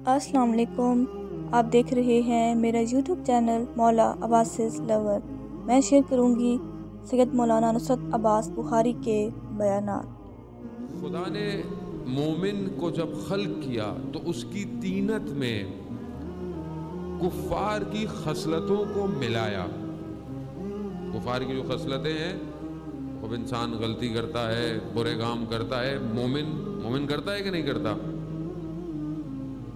السلام علیکم، آپ دیکھ رہے ہیں میرا یوٹیوب چینل مولا عباسز لور۔ میں شیئر کروں گی سید مولانا نصرت عباس بخاری کے بیانات۔ خدا نے مومن کو جب خلق کیا تو اس کی طینت میں کفار کی خصلتوں کو ملایا۔ کفار کی جو خصلتیں ہیں، اب انسان غلطی کرتا ہے، برے کام کرتا ہے، مومن کرتا ہے کہ نہیں کرتا؟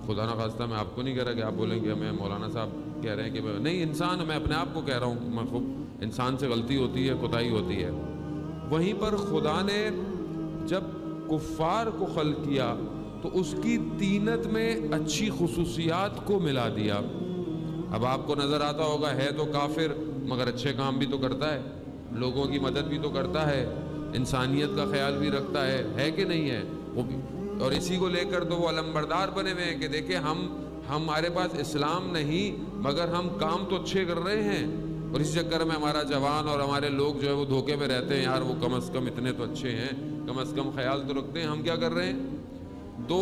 خدا نہ خواستہ میں آپ کو نہیں کہہ رہا کہ آپ بولیں کہ ہمیں مولانا صاحب کہہ رہے ہیں کہ نہیں، انسان، میں اپنے آپ کو کہہ رہا ہوں، میں خوب انسان سے غلطی ہوتی ہے، کوتاہی ہوتی ہے۔ وہیں پر خدا نے جب کفار کو خلق کیا تو اس کی طینت میں اچھی خصوصیات کو ملا دیا۔ اب آپ کو نظر آتا ہوگا ہے تو کافر مگر اچھے کام بھی تو کرتا ہے، لوگوں کی مدد بھی تو کرتا ہے، انسانیت کا خیال بھی رکھتا ہے کہ نہیں ہے وہ بھی؟ اور اسی کو لے کر تو وہ علمبردار بنے ہوئے ہیں کہ دیکھیں ہمارے پاس اسلام نہیں مگر ہم کام تو اچھے کر رہے ہیں، اور اسی چکر میں ہمارا جوان اور ہمارے لوگ جو ہے وہ دھوکے میں رہتے ہیں، یار وہ کم از کم اتنے تو اچھے ہیں، کم از کم خیال تو رکھتے ہیں، ہم کیا کر رہے ہیں؟ تو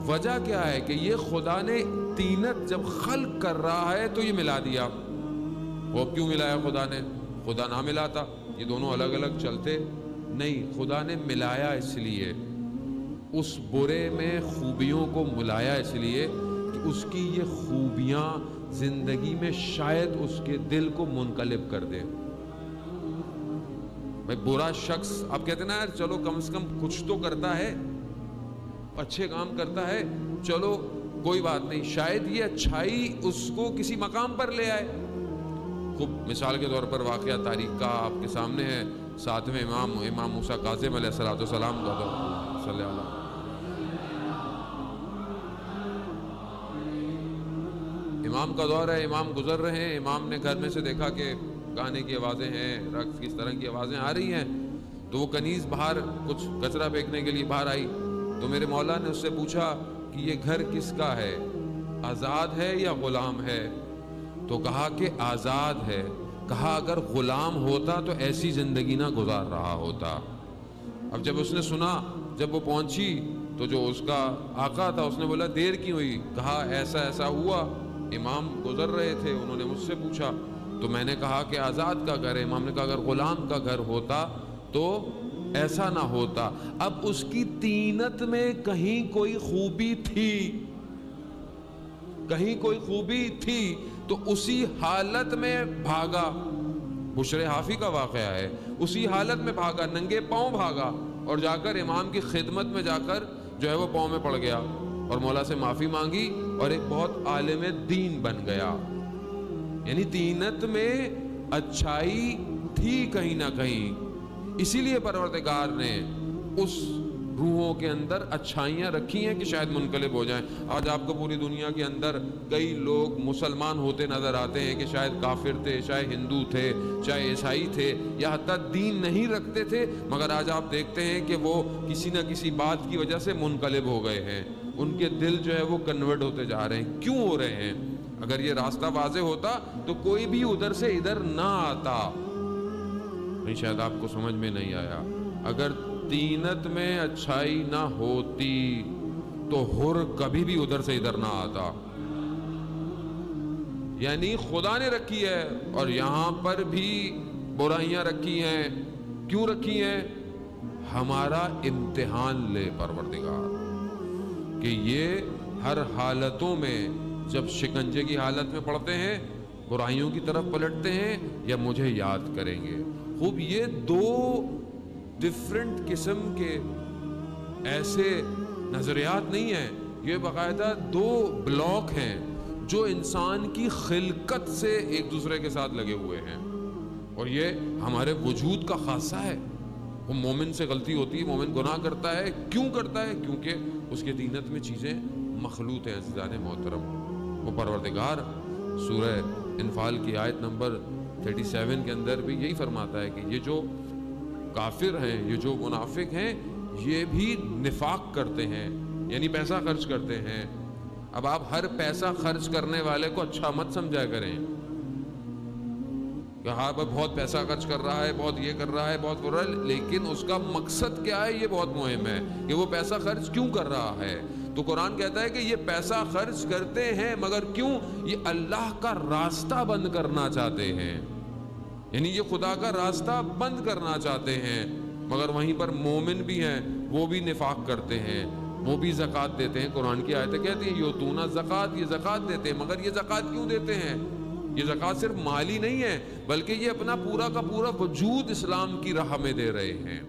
وجہ کیا ہے کہ یہ خدا نے طینت جب خلق کر رہا ہے تو یہ ملا دیا۔ وہ کیوں ملایا خدا نے؟ خدا نہ ملاتا یہ دونوں الگ الگ چلتے نہیں، خدا نے ملایا اس لیے، اس برے میں خوبیوں کو ملایا اس لیے کہ اس کی یہ خوبیاں زندگی میں شاید اس کے دل کو منقلب کر دے۔ بھائی برا شخص، آپ کہتے ہیں نا یار چلو کم از کم کچھ تو کرتا ہے، اچھے کام کرتا ہے، چلو کوئی بات نہیں، شاید یہ اچھائی اس کو کسی مقام پر لے آئے۔ خوب مثال کے طور پر واقعہ تاریخ کا آپ کے سامنے ہے، ساتویں امام موسیٰ کاظم علیہ السلام کا دور، صلی اللہ علیہ۔ امام کا دور ہے، امام گزر رہے ہیں، امام نے گھر میں سے دیکھا کہ گانے کی آوازیں ہیں، رقص کس طرح کی آوازیں آ رہی ہیں، تو وہ کنیز باہر کچھ کچرا پھینکنے کے لیے باہر آئی، تو میرے مولا نے اس سے پوچھا کہ یہ گھر کس کا ہے، آزاد ہے یا غلام ہے؟ تو کہا کہ آزاد ہے۔ کہا اگر غلام ہوتا تو ایسی زندگی نہ گزار رہا ہوتا۔ اب جب اس نے سنا، جب وہ پہنچی تو جو اس کا آقا تھا اس نے بولا دیر کیوں ہوئی؟ کہا ایسا ایسا ہوا، امام گزر رہے تھے، انہوں نے مجھ سے پوچھا تو میں نے کہا کہ آزاد کا گھر ہے۔ امام نے کہا اگر غلام کا گھر ہوتا تو ایسا نہ ہوتا۔ اب اس کی طینت میں کہیں کوئی خوبی تھی، کہیں کوئی خوبی تھی، تو اسی حالت میں بھاگا۔ بشر حافی کا واقعہ ہے، اسی حالت میں بھاگا، ننگے پاؤں بھاگا، اور جا کر امام کی خدمت میں جا کر جو ہے وہ پاؤں میں پڑ گیا اور مولا سے معافی مانگی اور ایک بہت عالم دین بن گیا۔ یعنی طینت میں اچھائی تھی کہیں نہ کہیں، اسی لیے پروردگار نے اس روحوں کے اندر اچھائیاں رکھی ہیں کہ شاید منقلب ہو جائیں۔ آج آپ کو پوری دنیا کے اندر کئی لوگ مسلمان ہوتے نظر آتے ہیں کہ شاید کافر تھے، شاید ہندو تھے، شاید عیسائی تھے، یا حتیٰ دین نہیں رکھتے تھے، مگر آج آپ دیکھتے ہیں کہ وہ کسی نہ کسی بات کی وجہ سے منقلب ہو گئے ہیں، ان کے دل جو ہے وہ کنورٹ ہوتے جا رہے ہیں۔ کیوں ہو رہے ہیں؟ اگر یہ راستہ واضح ہوتا تو کوئی بھی ادھر سے ادھر نہ آتا۔ نہیں، شاید آپ کو سمجھ میں نہیں آیا۔ اگر طینت میں اچھائی نہ ہوتی تو حر کبھی بھی ادھر سے ادھر نہ آتا۔ یعنی خدا نے رکھی ہے، اور یہاں پر بھی برائیاں رکھی ہیں۔ کیوں رکھی ہیں؟ ہمارا امتحان لے پروردگار کہ یہ ہر حالتوں میں جب شکنجے کی حالت میں پڑتے ہیں برائیوں کی طرف پلٹتے ہیں یا مجھے یاد کریں گے۔ خوب یہ دو ڈیفرنٹ قسم کے ایسے نظریات نہیں ہیں، یہ باقاعدہ دو بلاک ہیں جو انسان کی خلقت سے ایک دوسرے کے ساتھ لگے ہوئے ہیں، اور یہ ہمارے وجود کا خاصہ ہے۔ وہ مومن سے غلطی ہوتی ہے، مومن گناہ کرتا ہے، کیوں کرتا ہے؟ کیونکہ اس کے طینت میں چیزیں مخلوط ہیں۔ عزیزان محترم، وہ پروردگار سورہ انفال کی آیت نمبر 37 کے اندر بھی یہی فرماتا ہے کہ یہ جو کافر ہیں، یہ جو منافق ہیں، یہ بھی نفاق کرتے ہیں، یعنی پیسہ خرچ کرتے ہیں۔ اب آپ ہر پیسہ خرچ کرنے والے کو اچھا مت سمجھا کریں کہ ہاں بہت پیسہ خرچ کر رہا ہے، بہت یہ کر رہا ہے، بہت وہ رہا ہے، لیکن اس کا مقصد کیا ہے یہ بہت مہم ہے کہ وہ پیسہ خرچ کیوں کر رہا ہے۔ تو قرآن کہتا ہے کہ یہ پیسہ خرچ کرتے ہیں مگر کیوں؟ یہ اللہ کا راستہ بند کرنا چاہتے ہیں، یعنی یہ خدا کا راستہ بند کرنا چاہتے ہیں۔ مگر وہیں پر مومن بھی ہیں، وہ بھی نفاق کرتے ہیں، وہ بھی زکوٰۃ دیتے ہیں۔ قرآن کی آیتیں کہتی ہیں یوتون زکوٰۃ، یہ زکوٰۃ دیتے ہیں، مگر یہ زکوٰۃ کیوں دیتے ہیں؟ یہ زکوٰۃ صرف مالی نہیں ہے، بلکہ یہ اپنا پورا کا پورا وجود اسلام کی راہ میں دے رہے ہیں۔